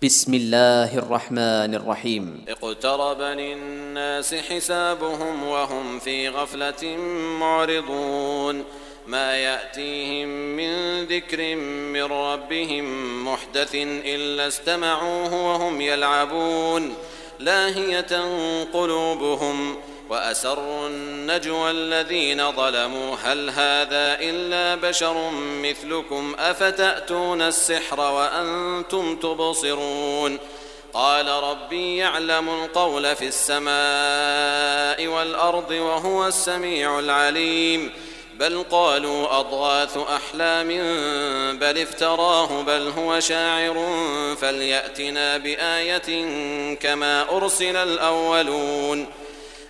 بسم الله الرحمن الرحيم. اقترب للناس حسابهم وهم في غفلة معرضون ما يأتيهم من ذكر من ربهم محدث إلا استمعوه وهم يلعبون لاهية قلوبهم وأسروا النجوى الذين ظلموا هل هذا إلا بشر مثلكم أفتأتون السحر وأنتم تبصرون قال ربي يعلم القول في السماء والأرض وهو السميع العليم بل قالوا أضغاث أحلام بل افتراه بل هو شاعر فليأتنا بآية كما أرسل الأولون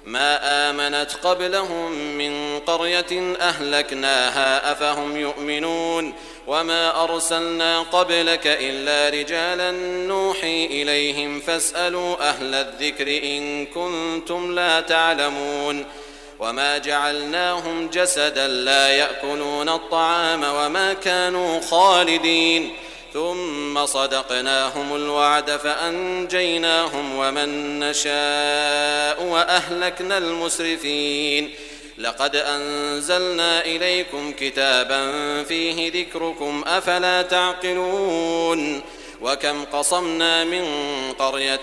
ما آمنت قبلهم من قرية أهلكناها أفهم يؤمنون وما أرسلنا قبلك إلا رجالا نوحي إليهم فاسألوا أهل الذكر إن كنتم لا تعلمون وما جعلناهم جسدا لا يأكلون الطعام وما كانوا خالدين ثم صدقناهم الوعد فأنجيناهم ومن نشاء وأهلكنا المسرفين لقد أنزلنا إليكم كتابا فيه ذكركم أفلا تعقلون وكم قصمنا من قرية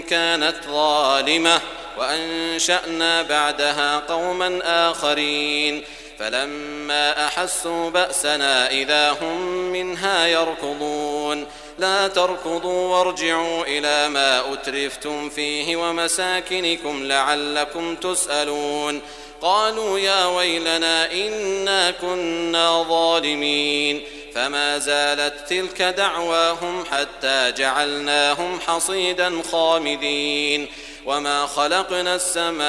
كانت ظالمة وأنشأنا بعدها قوما آخرين فلما أحسوا بأسنا إذا هم منها يركضون لا تركضوا وارجعوا إلى ما أترفتم فيه ومساكنكم لعلكم تسألون قالوا يا ويلنا إنا كنا ظالمين فما زالت تلك دعواهم حتى جعلناهم حصيدا خامدين وما خلقنا السماء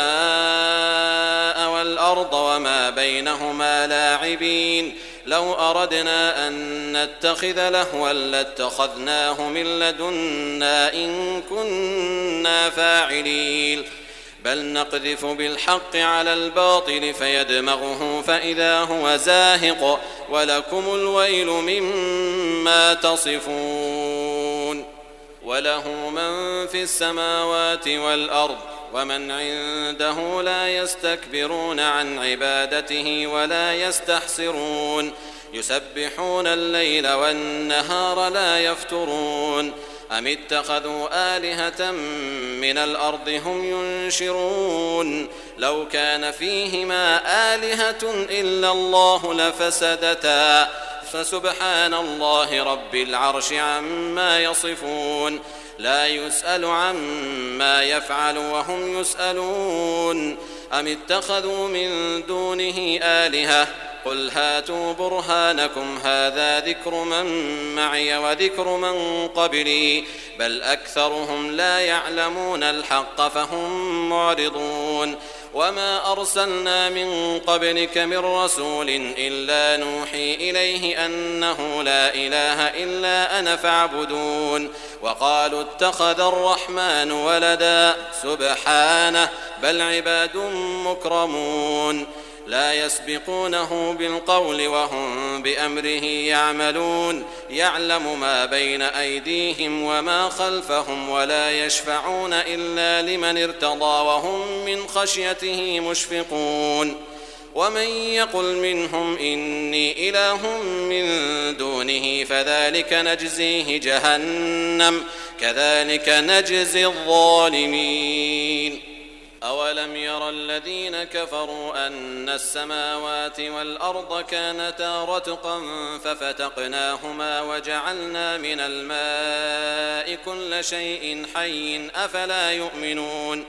والأرض وما بينهما لاعبين لو أردنا أن نتخذ لهوا لاتخذناه من لدنا إن كنا فاعلين بل نقذف بالحق على الباطل فيدمغه فإذا هو زاهق ولكم الويل مما تصفون وله من في السماوات والأرض ومن عنده لا يستكبرون عن عبادته ولا يستحسرون يسبحون الليل والنهار لا يفترون أم اتخذوا آلهة من الأرض هم ينشرون لو كان فيهما آلهة إلا الله لفسدتا فسبحان الله رب العرش عما يصفون لا يسأل عما يفعل وهم يسألون أم اتخذوا من دونه آلهة قل هاتوا برهانكم هذا ذكر من معي وذكر من قبلي بل أكثرهم لا يعلمون الحق فهم معرضون وما أرسلنا من قبلك من رسول إلا نوحي إليه أنه لا إله إلا أنا فاعبدون وقالوا اتخذ الرحمن ولدا سبحانه بل عباد مكرمون لا يسبقونه بالقول وهم بأمره يعملون يعلم ما بين أيديهم وما خلفهم ولا يشفعون إلا لمن ارتضى وهم من خشيته مشفقون ومن يقل منهم إني إله من دونه فذلك نجزيه جهنم كذلك نجزي الظالمين أولم ير الذين كفروا أن السماوات والأرض كانتا رتقا ففتقناهما وجعلنا من الماء كل شيء حي أفلا يؤمنون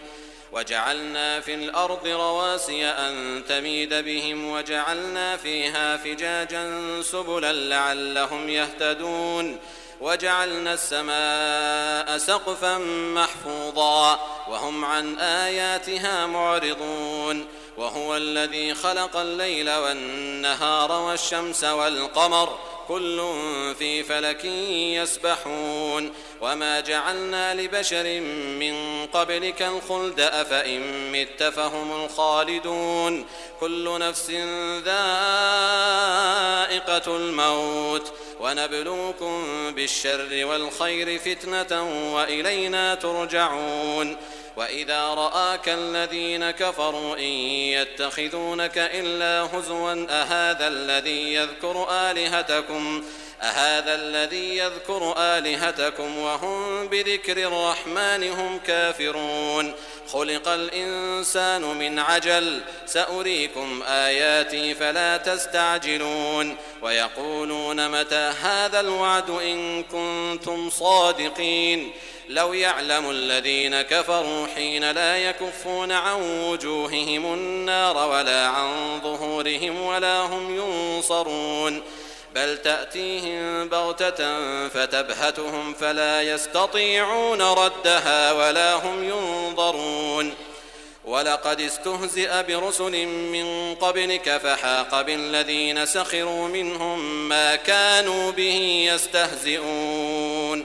وجعلنا في الأرض رواسي أن تميد بهم وجعلنا فيها فجاجا سبلا لعلهم يهتدون وجعلنا السماء سقفا محفوظا وهم عن آياتها معرضون وهو الذي خلق الليل والنهار والشمس والقمر كل في فلك يسبحون وما جعلنا لبشر من قبلك الخلد أفإن مت فهم الخالدون كل نفس ذائقة الموت ونبلوكم بالشر والخير فتنة وإلينا ترجعون وإذا رآك الذين كفروا إن يتخذونك إلا هزوا أهذا الذي يذكر آلهتكم وهم بذكر الرحمن هم كافرون خلق الإنسان من عجل سأريكم آياتي فلا تستعجلون ويقولون متى هذا الوعد إن كنتم صادقين لو يعلم الذين كفروا حين لا يكفون عن وجوههم النار ولا عن ظهورهم ولا هم ينصرون بل تأتيهم بغتة فتبهتهم فلا يستطيعون ردها ولا هم ينظرون ولقد استهزئ برسل من قبلك فحاق بالذين سخروا منهم ما كانوا به يستهزئون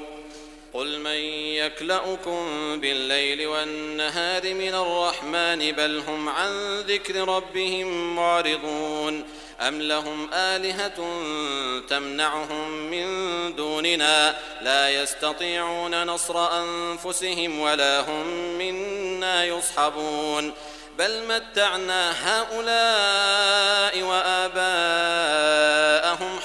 قل من يكلؤكم بالليل والنهار من الرحمن بل هم عن ذكر ربهم معرضون أم لهم آلهة تمنعهم من دوننا لا يستطيعون نصر أنفسهم ولا هم منا يصحبون بل متعنا هؤلاء وآباءهم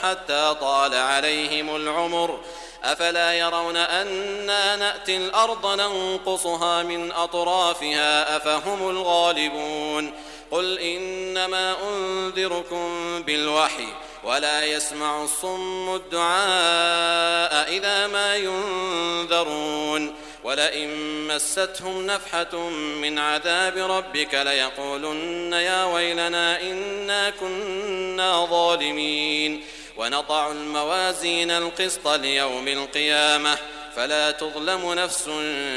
حتى طال عليهم العمر أفلا يرون أنا نأتي الأرض ننقصها من أطرافها أفهم الغالبون قل إنما أنذركم بالوحي ولا يسمع الصم الدعاء إذا ما ينذرون ولئن مستهم نفحة من عذاب ربك ليقولن يا ويلنا إنا كنا ظالمين ونضع الموازين القسط ليوم القيامة فلا تظلم نفس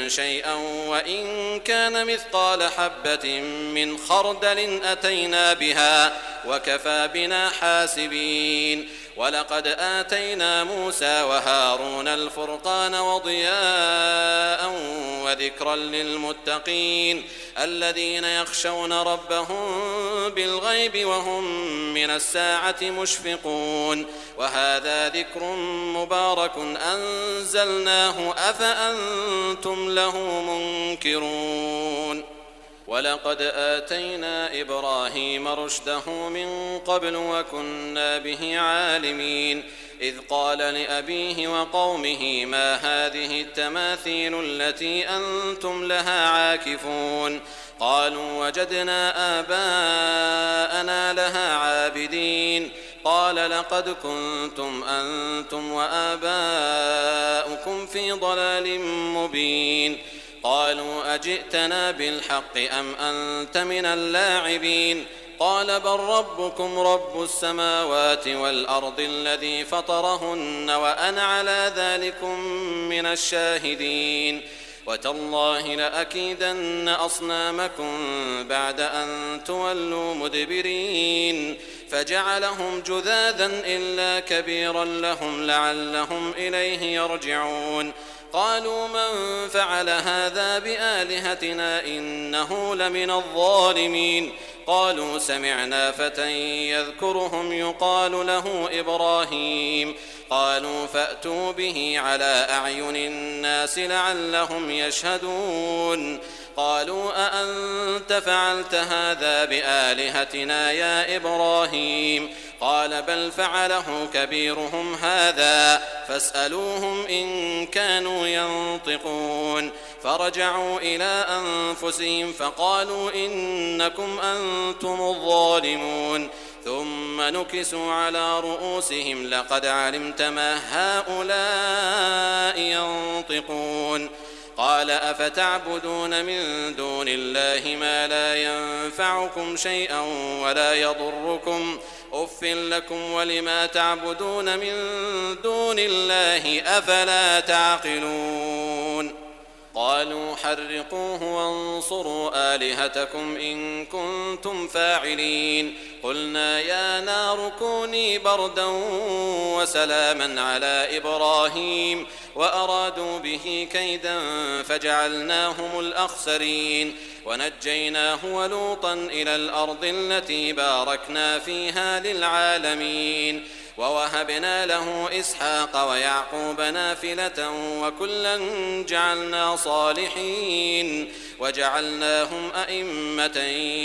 شيئا وإن كان مثقال حبة من خردل أتينا بها وكفى بنا حاسبين ولقد آتينا موسى وهارون الفرقان وضياء وذكرا للمتقين الذين يخشون ربهم بالغيب وهم من الساعة مشفقون وهذا ذكر مبارك أنزلناه أفأنتم له منكرون ولقد آتينا إبراهيم رشده من قبل وكنا به عالمين إذ قال لأبيه وقومه ما هذه التماثيل التي أنتم لها عاكفون قالوا وجدنا آباءنا لها عابدين قال لقد كنتم أنتم وآباؤكم في ضلال مبين قالوا أجئتنا بالحق أم أنت من اللاعبين قال بل ربكم رب السماوات والأرض الذي فطرهن وأنا على ذلكم من الشاهدين وتالله لأكيدن أصنامكم بعد أن تولوا مدبرين فجعلهم جذاذا إلا كبيرا لهم لعلهم إليه يرجعون قالوا من فعل هذا بآلهتنا إنه لمن الظالمين قالوا سمعنا فتى يذكرهم يقال له إبراهيم قالوا فأتوا به على أعين الناس لعلهم يشهدون قالوا أأنت فعلت هذا بآلهتنا يا إبراهيم قال بل فعله كبيرهم هذا فاسألوهم إن كانوا ينطقون فرجعوا إلى أنفسهم فقالوا إنكم أنتم الظالمون ثم نكسوا على رؤوسهم لقد علمت ما هؤلاء ينطقون قال أفتعبدون من دون الله ما لا ينفعكم شيئا ولا يضركم أف لكم ولما تعبدون من دون الله أفلا تعقلون قالوا حرقوه وانصروا آلهتكم إن كنتم فاعلين قلنا يا نار كوني بردا وسلاما على إبراهيم وأرادوا به كيدا فجعلناهم الأخسرين ونجيناه ولوطا إلى الأرض التي باركنا فيها للعالمين ووهبنا له إسحاق ويعقوب نافلة وكلا جعلنا صالحين وجعلناهم أئمة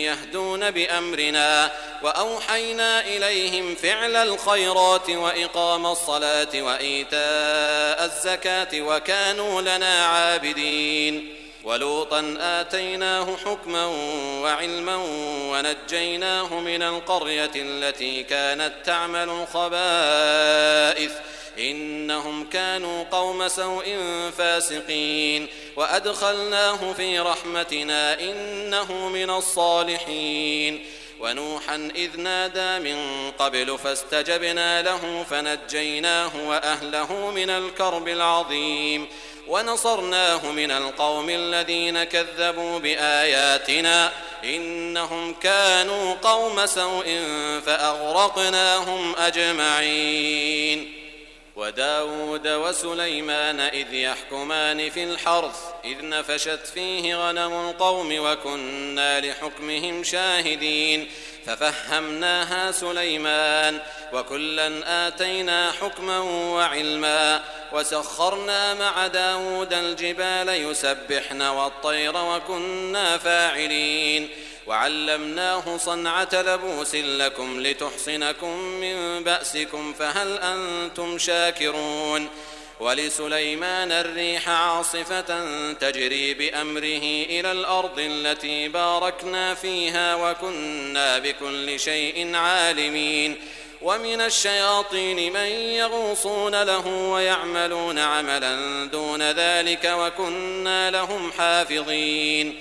يهدون بأمرنا وأوحينا إليهم فعل الخيرات وإقام الصلاة وإيتاء الزكاة وكانوا لنا عابدين ولوطا آتيناه حكما وعلما ونجيناه من القرية التي كانت تعمل الخبائث إنهم كانوا قوم سوء فاسقين وأدخلناه في رحمتنا إنه من الصالحين ونوحا إذ نادى من قبل فاستجبنا له فنجيناه وأهله من الكرب العظيم ونصرناه من القوم الذين كذبوا بآياتنا إنهم كانوا قوم سوء فأغرقناهم أجمعين وداود وسليمان إذ يحكمان في الحرث إذ نفشت فيه غنم القوم وكنا لحكمهم شاهدين ففهمناها سليمان وكلا آتينا حكما وعلما وسخرنا مع داود الجبال يسبحن والطير وكنا فاعلين وعلمناه صنعة لبوس لكم لتحصنكم من بأسكم فهل أنتم شاكرون ولسليمان الريح عاصفة تجري بأمره إلى الأرض التي باركنا فيها وكنا بكل شيء عالمين ومن الشياطين من يغوصون له ويعملون عملا دون ذلك وكنا لهم حافظين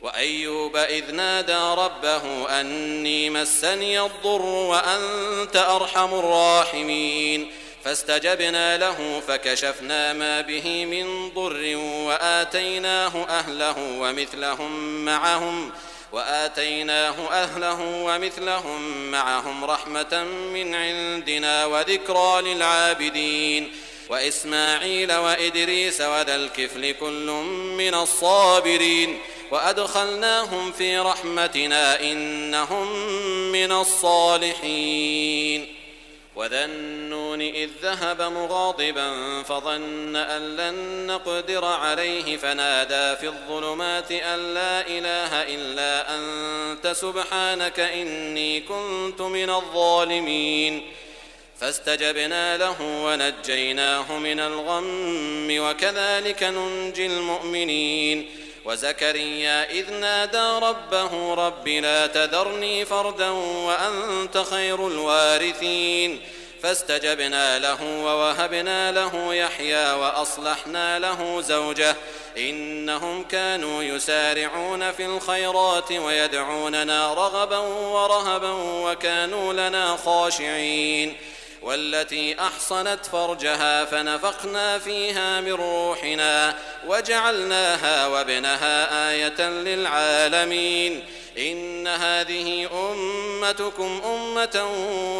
وأيوب إذ نادى ربه أني مسني الضر وأنت أرحم الراحمين فاستجبنا له فكشفنا ما به من ضر وآتيناه أهله ومثلهم معهم رحمة من عندنا وذكرى للعابدين وإسماعيل وإدريس وذا الكفل كل من الصابرين وأدخلناهم في رحمتنا إنهم من الصالحين وذا النون إذ ذهب مغاضبا فظن أن لن نقدر عليه فنادى في الظلمات أن لا إله إلا أنت سبحانك إني كنت من الظالمين فاستجبنا له ونجيناه من الغم وكذلك ننجي المؤمنين وزكريا إذ نادى ربه رب لا تذرني فردا وأنت خير الوارثين فاستجبنا له ووهبنا له يحيى وأصلحنا له زوجه إنهم كانوا يسارعون في الخيرات ويدعوننا رغبا ورهبا وكانوا لنا خاشعين والتي أحصنت فرجها فنفخنا فيها من روحنا وجعلناها وابنها آية للعالمين إن هذه أمتكم أمة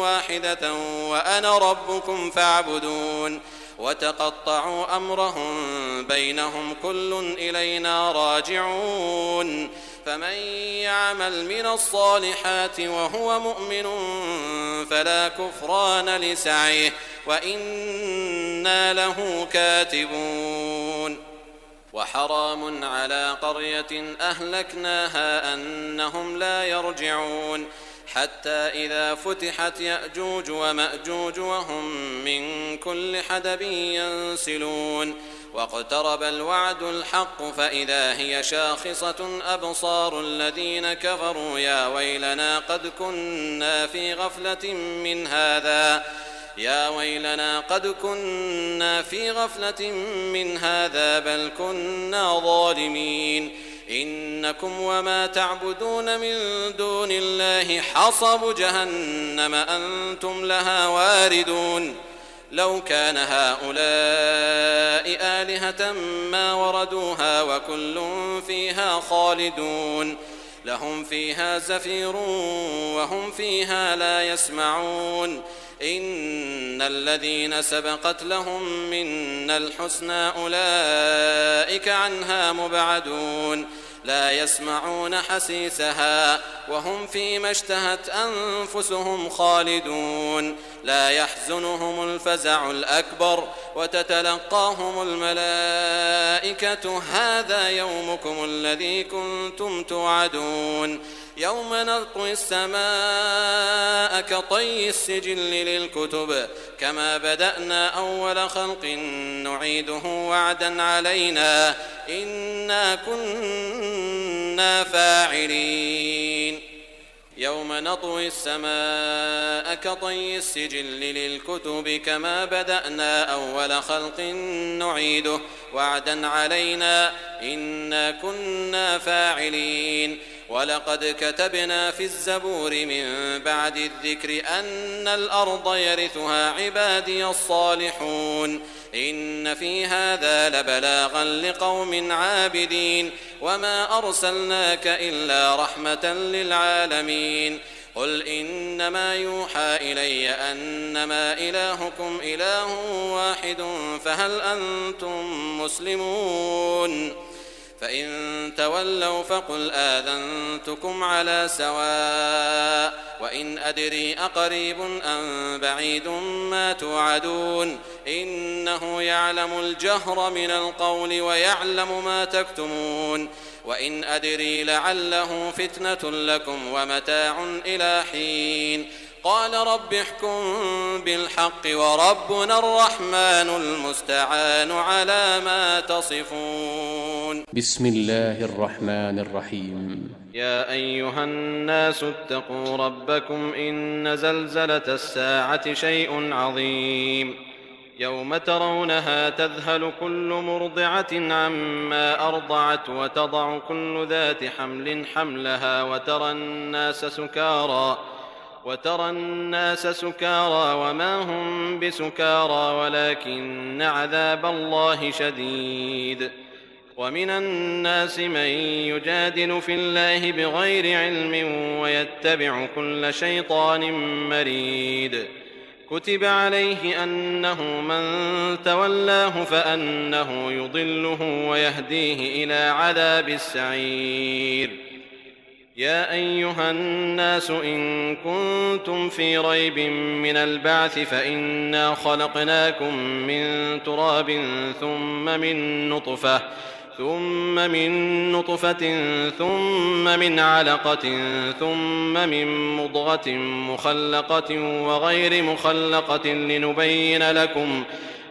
واحدة وأنا ربكم فاعبدون وتقطعوا أمرهم بينهم كل إلينا راجعون فمن يعمل من الصالحات وهو مؤمن فلا كفران لسعيه وإنا له كاتبون وحرام على قرية أهلكناها أنهم لا يرجعون حتى إذا فتحت يأجوج ومأجوج وهم من كل حدب ينسلون واقترب الوعد الحق فإذا هي شاخصة أبصار الذين كفروا يا ويلنا قد كنا في غفلة من هذا بل كنا ظالمين إنكم وما تعبدون من دون الله حصب جهنم أنتم لها واردون لو كان هؤلاء آلهة ما وردوها وكل فيها خالدون لهم فيها زفير وهم فيها لا يسمعون إن الذين سبقت لهم منا الحسنى أولئك عنها مبعدون لا يسمعون حسيسها وهم فيما اشتهت أنفسهم خالدون لا يحزنهم الفزع الأكبر وتتلقاهم الملائكة هذا يومكم الذي كنتم توعدون يوم نطوي السماء كطي السجل للكتب كما بدأنا أول خلق نعيده وعدا علينا إنا كنا فاعلين يوم نطوي السماء كطي السجل للكتب كما بدأنا أول خلق نعيده وعدا علينا إنا كنا فاعلين ولقد كتبنا في الزبور من بعد الذكر أن الأرض يرثها عبادي الصالحون إن في هذا لبلاغا لقوم عابدين وما أرسلناك إلا رحمة للعالمين قل إنما يوحى إلي أنما إلهكم إله واحد فهل أنتم مسلمون فإن تولوا فقل آذنتكم على سواء وإن أدري أقريب أم بعيد ما توعدون إنه يعلم الجهر من القول ويعلم ما تكتمون وإن أدري لعله فتنة لكم ومتاع إلى حين قال رب احكم بالحق وربنا الرحمن المستعان على ما تصفون بسم الله الرحمن الرحيم يا أيها الناس اتقوا ربكم إن زلزلة الساعة شيء عظيم يوم ترونها تذهل كل مرضعة عما أرضعت وتضع كل ذات حمل حملها وترى الناس سكارى وما هم بسكارى ولكن عذاب الله شديد ومن الناس من يجادل في الله بغير علم ويتبع كل شيطان مريد كتب عليه أنه من تولاه فأنه يضله ويهديه إلى عذاب السعير يا أيها الناس إن كنتم في ريب من البعث فإنا خلقناكم من تراب ثم من نطفة ثم من علقة ثم من مضغة مخلقة وغير مخلقة لنبين لكم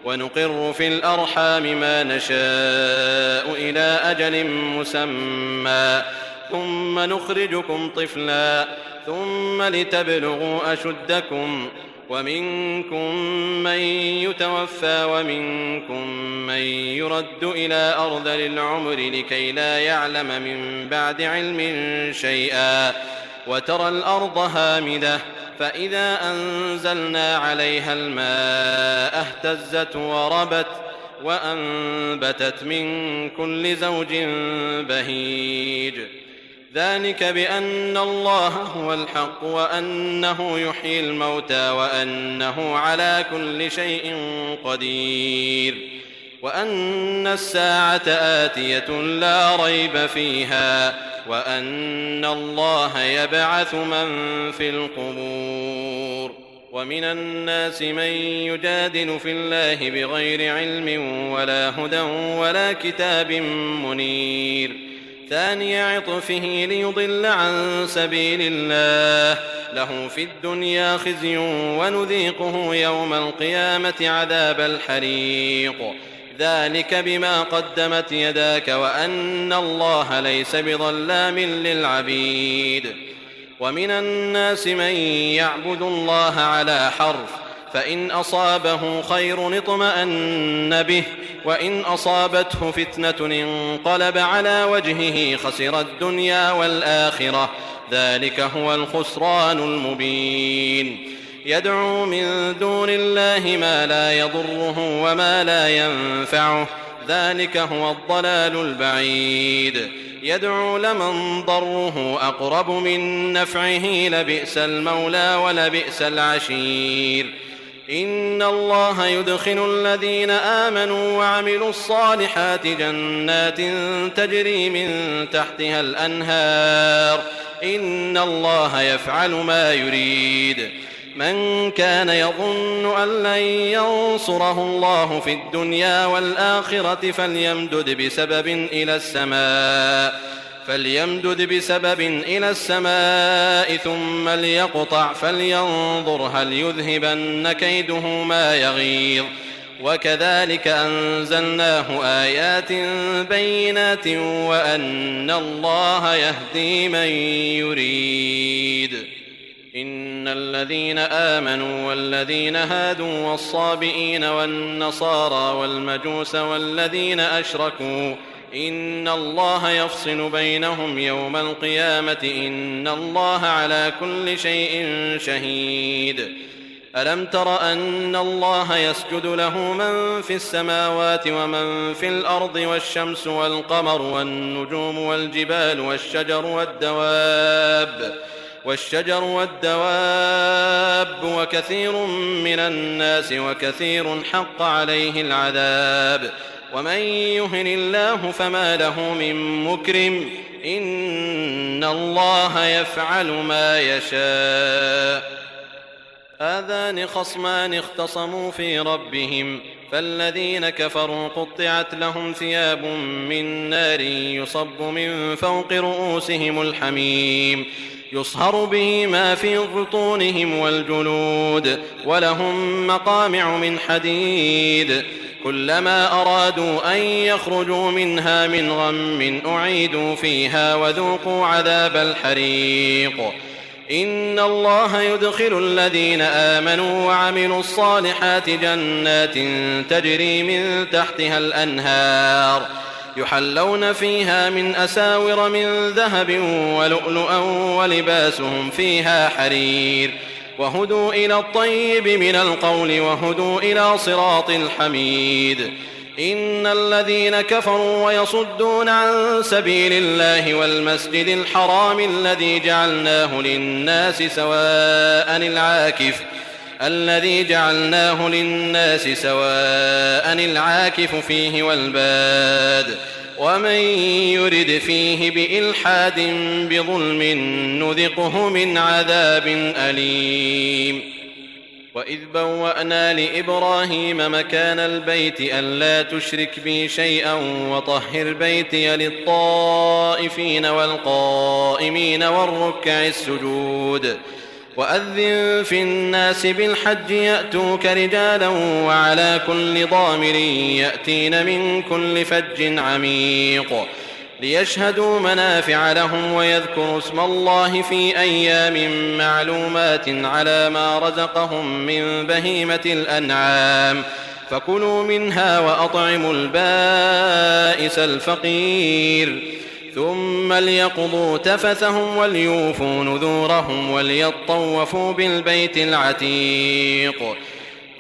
ونقر في الأرحام ما نشاء إلى أجل مسمى ثم نخرجكم طفلا ثم لتبلغوا أشدكم ومنكم من يتوفى ومنكم من يرد إلى أرذل العمر لكي لا يعلم من بعد علم شيئا وترى الأرض هامدة فإذا أنزلنا عليها الماء اهتزت وربت وأنبتت من كل زوج بهيج ذلك بأن الله هو الحق وأنه يحيي الموتى وأنه على كل شيء قدير وأن الساعة آتية لا ريب فيها وأن الله يبعث من في القبور ومن الناس من يجادل في الله بغير علم ولا هدى ولا كتاب منير ثاني عطفه ليضل عن سبيل الله له في الدنيا خزي ونذيقه يوم القيامة عذاب الحريق ذلك بما قدمت يداك وأن الله ليس بظلام للعبيد ومن الناس من يعبد الله على حرف فإن أصابه خير اطمأن به وإن أصابته فتنة انقلب على وجهه خسر الدنيا والآخرة ذلك هو الخسران المبين يدعو من دون الله ما لا يضره وما لا ينفعه ذلك هو الضلال البعيد يدعو لمن ضره أقرب من نفعه لبئس المولى ولبئس العشير إن الله يدخل الذين آمنوا وعملوا الصالحات جنات تجري من تحتها الأنهار إن الله يفعل ما يريد. من كان يظن أن لن ينصره الله في الدنيا والآخرة فليمدد بسبب إلى السماء ثم ليقطع فلينظر هل يذهبن كيده ما يغيظ. وكذلك أنزلناه آيات بينات وأن الله يهدي من يريد. إن الذين آمنوا والذين هادوا والصابئين والنصارى والمجوس والذين أشركوا إن الله يفصل بينهم يوم القيامة إن الله على كل شيء شهيد. ألم تر أن الله يسجد له من في السماوات ومن في الأرض والشمس والقمر والنجوم والجبال والشجر والدواب وكثير من الناس وكثير حق عليه العذاب ومن يهن الله فما له من مكرم إن الله يفعل ما يشاء. هذان خصمان اختصموا في ربهم فالذين كفروا قطعت لهم ثياب من نار يصب من فوق رؤوسهم الحميم يصهر به ما في بطونهم والجلود ولهم مقامع من حديد كلما أرادوا أن يخرجوا منها من غم أعيدوا فيها وذوقوا عذاب الحريق. إن الله يدخل الذين آمنوا وعملوا الصالحات جنات تجري من تحتها الأنهار يحلون فيها من أساور من ذهب ولؤلؤا ولباسهم فيها حرير وهدوا إلى الطيب من القول وهدوا إلى صراط الحميد. إن الذين كفروا ويصدون عن سبيل الله والمسجد الحرام الذي جعلناه للناس سواء العاكف فيه والباد ومن يرد فيه بإلحاد بظلم نذقه من عذاب أليم. وإذ بوأنا لإبراهيم مكان البيت ألا تشرك بي شيئا وطهر بيتي للطائفين والقائمين والركع السجود وأذن في الناس بالحج يأتوك رجالا وعلى كل ضامر يأتين من كل فج عميق ليشهدوا منافع لهم ويذكروا اسم الله في أيام معلومات على ما رزقهم من بهيمة الأنعام فكلوا منها وأطعموا البائس الفقير ثم ليقضوا تفثهم وليوفوا نذورهم وليطوفوا بالبيت العتيق.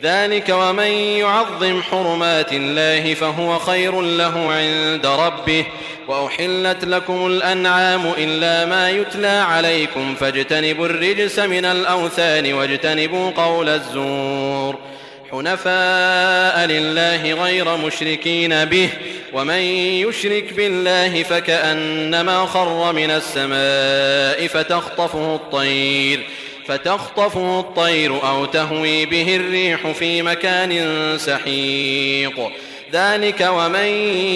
ذلك ومن يعظم حرمات الله فهو خير له عند ربه. وأحلت لكم الأنعام إلا ما يتلى عليكم فاجتنبوا الرجس من الأوثان واجتنبوا قول الزور حنفاء لله غير مشركين به ومن يشرك بالله فكأنما خر من السماء فتخطفه الطير أو تهوي به الريح في مكان سحيق. ذلك ومن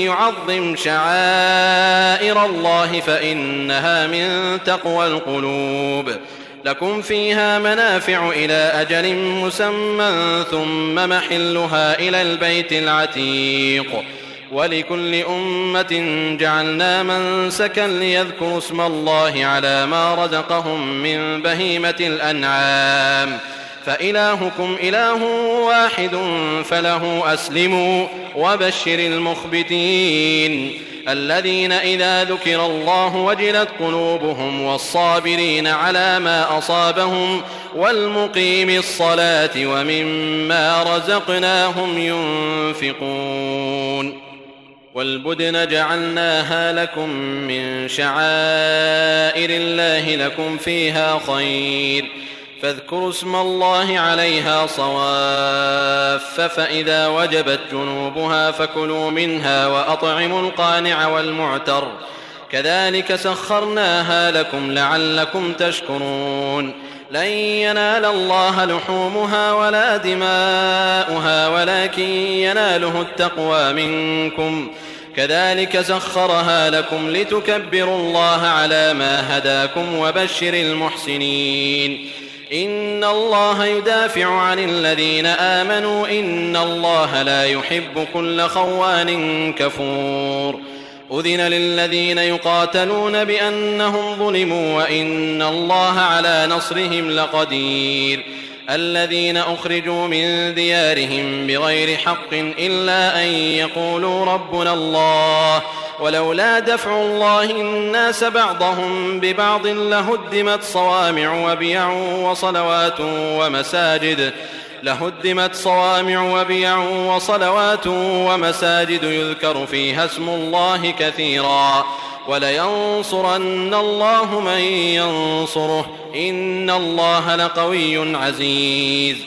يعظم شعائر الله فإنها من تقوى القلوب. لكم فيها منافع إلى أجل مسمى ثم محلها إلى البيت العتيق. ولكل أمة جعلنا منسكا ليذكروا اسم الله على ما رزقهم من بهيمة الأنعام فإلهكم إله واحد فله أسلموا وبشر المخبتين الذين إذا ذكر الله وجلت قلوبهم والصابرين على ما أصابهم والمقيم الصلاة وممما رزقناهم ينفقون. والبدن جعلناها لكم من شعائر الله لكم فيها خير فاذكروا اسم الله عليها صواف فإذا وجبت جنوبها فكلوا منها وأطعموا القانع والمعتر كذلك سخرناها لكم لعلكم تشكرون لن ينال الله لحومها ولا دماؤها ولكن يناله التقوى منكم كذلك سخرها لكم لتكبروا الله على ما هداكم وبشر المحسنين إن الله يدافع عن الذين آمنوا إن الله لا يحب كل خوان كفور أذن للذين يقاتلون بأنهم ظلموا وإن الله على نصرهم لقدير الذين أخرجوا من ديارهم بغير حق إلا أن يقولوا ربنا الله ولولا دفع الله الناس بعضهم ببعض لهدمت صوامع وبيع وصلوات ومساجد يذكر فيها اسم الله كثيرا ولينصرن الله من ينصره إن الله لقوي عزيز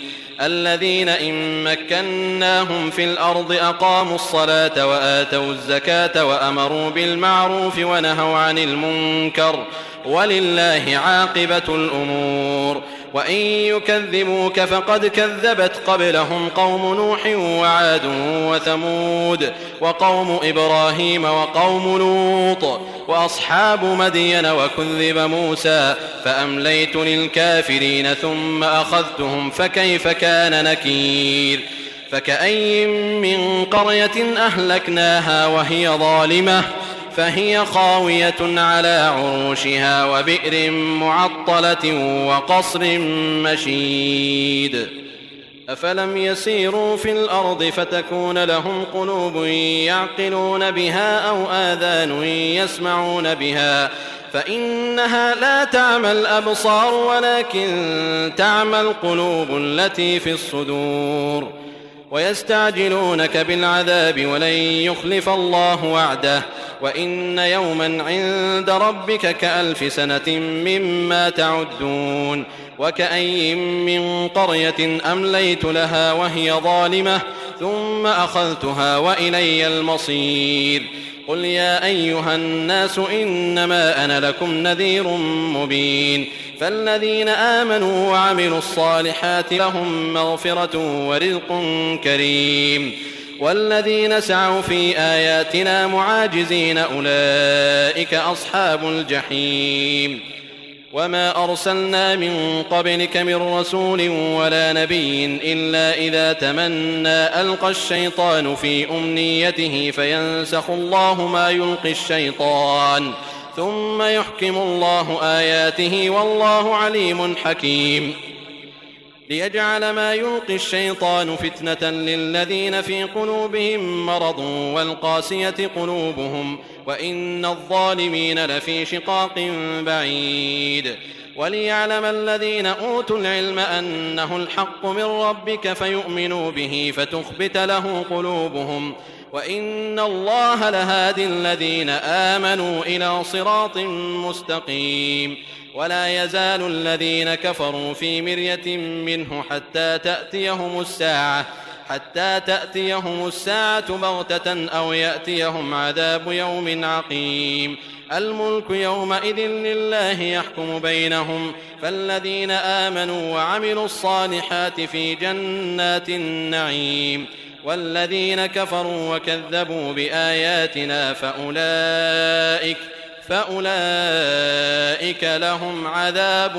الذين إن مكناهم في الأرض أقاموا الصلاة وآتوا الزكاة وأمروا بالمعروف ونهوا عن المنكر ولله عاقبة الأمور وإن يكذبوك فقد كذبت قبلهم قوم نوح وعاد وثمود وقوم إبراهيم وقوم لوط وأصحاب مدين وكذب موسى فأمليت للكافرين ثم أخذتهم فكيف كان نكير فكأي من قرية أهلكناها وهي ظالمة فهي خاوية على عروشها وبئر معطلة وقصر مشيد أفلم يسيروا في الأرض فتكون لهم قلوب يعقلون بها أو آذان يسمعون بها فإنها لا تعمى الأبصار ولكن تعمى القلوب التي في الصدور ويستعجلونك بالعذاب ولن يخلف الله وعده وإن يوما عند ربك كألف سنة مما تعدون وكأي من قرية أمليت لها وهي ظالمة ثم أخذتها وإلي المصير قل يا أيها الناس إنما أنا لكم نذير مبين فالذين آمنوا وعملوا الصالحات لهم مغفرة ورزق كريم والذين سعوا في آياتنا معاجزين أولئك أصحاب الجحيم وما أرسلنا من قبلك من رسول ولا نبي إلا إذا تمنى ألقى الشيطان في أمنيته فينسخ الله ما يلقي الشيطان ثم يحكم الله آياته والله عليم حكيم ليجعل ما يلقي الشيطان فتنة للذين في قلوبهم مرض والقاسية قلوبهم وإن الظالمين لفي شقاق بعيد وليعلم الذين أوتوا العلم أنه الحق من ربك فيؤمنوا به فتخبت له قلوبهم وإن الله لهادي الذين آمنوا إلى صراط مستقيم ولا يزال الذين كفروا في مرية منه حتى تأتيهم الساعة بغتة أو يأتيهم عذاب يوم عقيم الملك يومئذ لله يحكم بينهم فالذين آمنوا وعملوا الصالحات في جنات النعيم والذين كفروا وكذبوا بآياتنا فأولئك لهم عذاب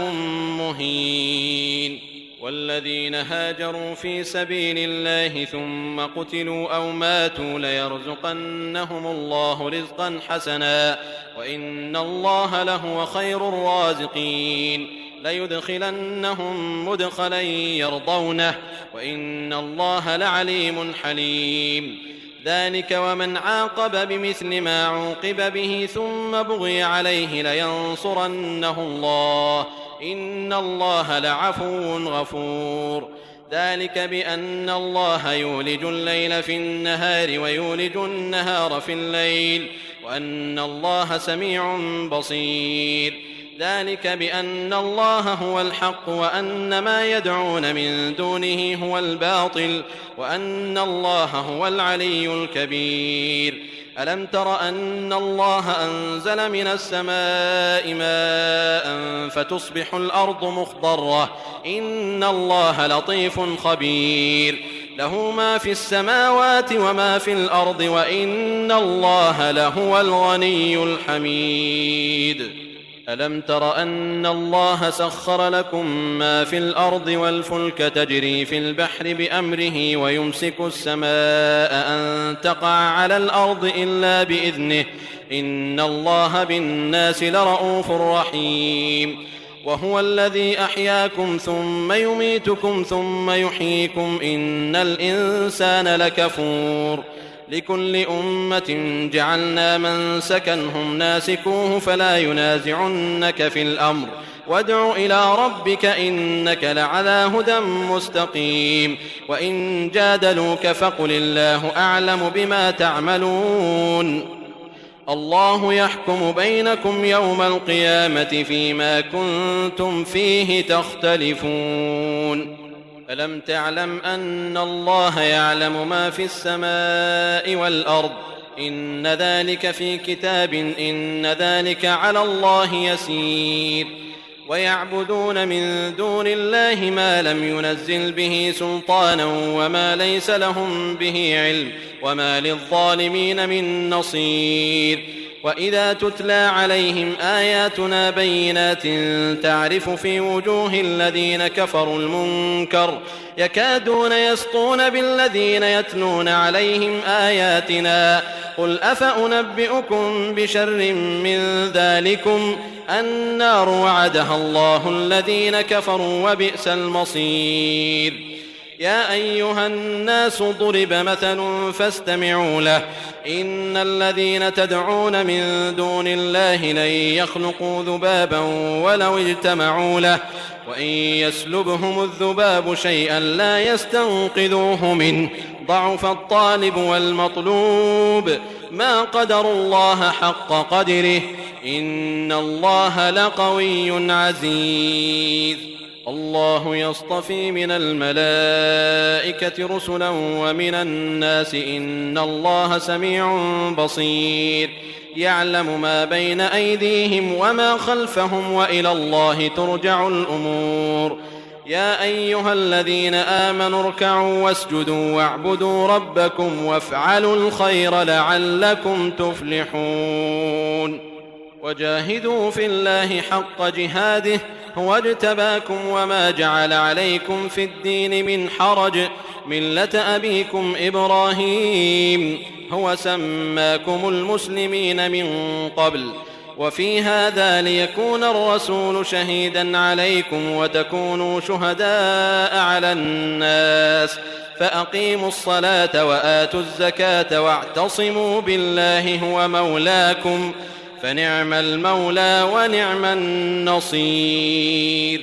مهين والذين هاجروا في سبيل الله ثم قتلوا أو ماتوا ليرزقنهم الله رزقا حسنا وإن الله لهو خير الرازقين ليدخلنهم مدخلا يرضونه وإن الله لعليم حليم ذلك ومن عاقب بمثل ما عوقب به ثم بغي عليه لينصرنه الله إن الله لعفو غفور ذلك بأن الله يولج الليل في النهار ويولج النهار في الليل وأن الله سميع بصير ذلك بأن الله هو الحق وأن ما يدعون من دونه هو الباطل وأن الله هو العلي الكبير. ألم تر أن الله أنزل من السماء ماء فتصبح الأرض مخضرة إن الله لطيف خبير له ما في السماوات وما في الأرض وإن الله لهو الغني الحميد. ألم تر أن الله سخر لكم ما في الأرض والفلك تجري في البحر بأمره ويمسك السماء أن تقع على الأرض إلا بإذنه إن الله بالناس لرءوف رحيم. وهو الذي أحياكم ثم يميتكم ثم يحييكم إن الإنسان لكفور. لكل أمة جعلنا منسكا هم ناسكوه فلا ينازعنك في الأمر وادع إلى ربك إنك لعلى هدى مستقيم. وإن جادلوك فقل الله أعلم بما تعملون الله يحكم بينكم يوم القيامة فيما كنتم فيه تختلفون. ألم تعلم أن الله يعلم ما في السماء والأرض إن ذلك في كتاب إن ذلك على الله يسير. ويعبدون من دون الله ما لم ينزل به سلطانا وما ليس لهم به علم وما للظالمين من نصير. وإذا تتلى عليهم آياتنا بينات تعرف في وجوه الذين كفروا المنكر يكادون يسطون بالذين يتلون عليهم آياتنا قل أفأنبئكم بشر من ذلكم النار وعدها الله الذين كفروا وبئس المصير. يا أيها الناس ضرب مثل فاستمعوا له إن الذين تدعون من دون الله لن يخلقوا ذبابا ولو اجتمعوا له وإن يسلبهم الذباب شيئا لا يستنقذوه منه ضعف الطالب والمطلوب ما قدروا الله حق قدره إن الله لقوي عزيز. الله يصطفي من الملائكة رسلا ومن الناس إن الله سميع بصير. يعلم ما بين أيديهم وما خلفهم وإلى الله ترجع الأمور. يا أيها الذين آمنوا اركعوا واسجدوا واعبدوا ربكم وافعلوا الخير لعلكم تفلحون. وجاهدوا في الله حق جهاده هو اجتباكم وما جعل عليكم في الدين من حرج ملة أبيكم إبراهيم هو سماكم المسلمين من قبل وفي هذا ليكون الرسول شهيدا عليكم وتكونوا شهداء على الناس فأقيموا الصلاة وآتوا الزكاة واعتصموا بالله هو مولاكم فنعم المولى ونعم النصير.